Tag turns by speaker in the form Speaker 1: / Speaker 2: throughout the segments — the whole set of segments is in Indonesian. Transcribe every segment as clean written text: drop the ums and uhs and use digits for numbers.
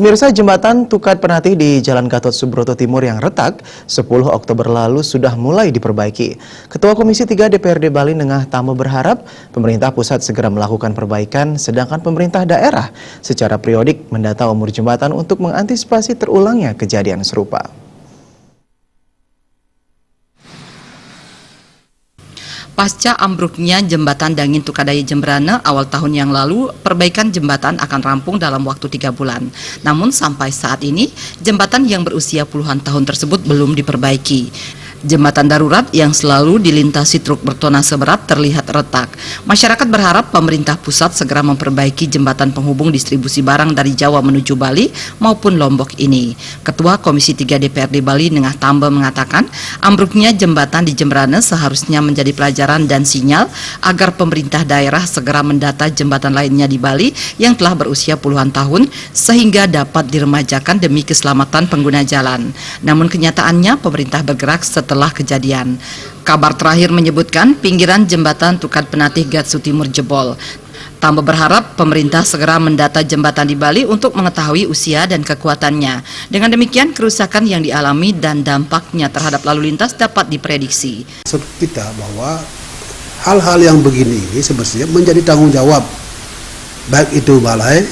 Speaker 1: Pemirsa, jembatan Tukat Penatih di Jalan Gatot Subroto Timur yang retak 10 Oktober lalu sudah mulai diperbaiki. Ketua Komisi 3 DPRD Bali Nengah Tamo berharap pemerintah pusat segera melakukan perbaikan, sedangkan pemerintah daerah secara periodik mendata umur jembatan untuk mengantisipasi terulangnya kejadian serupa.
Speaker 2: Pasca ambruknya jembatan Dangin Tukadaya Jembrana awal tahun yang lalu, perbaikan jembatan akan rampung dalam waktu 3 bulan. Namun sampai saat ini, jembatan yang berusia puluhan tahun tersebut belum diperbaiki. Jembatan darurat yang selalu dilintasi truk bertonnase berat terlihat retak. Masyarakat berharap pemerintah pusat segera memperbaiki jembatan penghubung distribusi barang dari Jawa menuju Bali maupun Lombok ini. Ketua Komisi 3 DPRD Bali Nengah Tamo mengatakan, ambruknya jembatan di Jembrana seharusnya menjadi pelajaran dan sinyal agar pemerintah daerah segera mendata jembatan lainnya di Bali yang telah berusia puluhan tahun sehingga dapat diremajakan demi keselamatan pengguna jalan. Namun kenyataannya pemerintah bergerak setelah kejadian. Kabar terakhir menyebutkan pinggiran jembatan Tukat Penatih Gatsu Timur jebol. Tamo berharap pemerintah segera mendata jembatan di Bali untuk mengetahui usia dan kekuatannya. Dengan demikian kerusakan yang dialami dan dampaknya terhadap lalu lintas dapat diprediksi.
Speaker 3: Kita bahwa hal-hal yang begini ini semestinya menjadi tanggung jawab baik itu balai,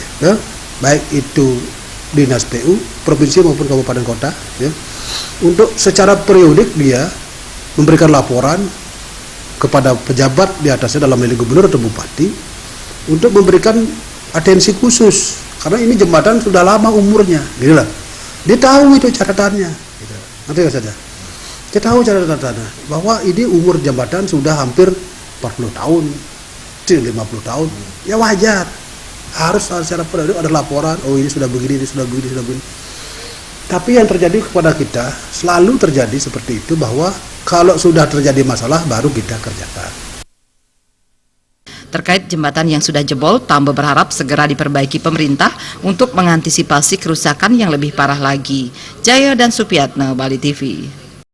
Speaker 3: baik itu dinas PU, provinsi maupun kabupaten kota, untuk secara periodik dia memberikan laporan kepada pejabat di atasnya dalam hal ini gubernur atau bupati untuk memberikan atensi khusus karena ini jembatan sudah lama umurnya, gitu lah. Dia tahu itu catatannya, gitu. Nanti saja. Dia tahu catatannya bahwa ini umur jembatan sudah hampir 40 tahun, 50 tahun, ya wajar. Harus secara periodik ada laporan, oh ini sudah begini, ini sudah begini, sudah begini. Tapi yang terjadi kepada kita selalu terjadi seperti itu, bahwa kalau sudah terjadi masalah baru kita kerjakan.
Speaker 2: Terkait jembatan yang sudah jebol, Tamo berharap segera diperbaiki pemerintah untuk mengantisipasi kerusakan yang lebih parah lagi. Jaya dan Supiatna, Bali TV.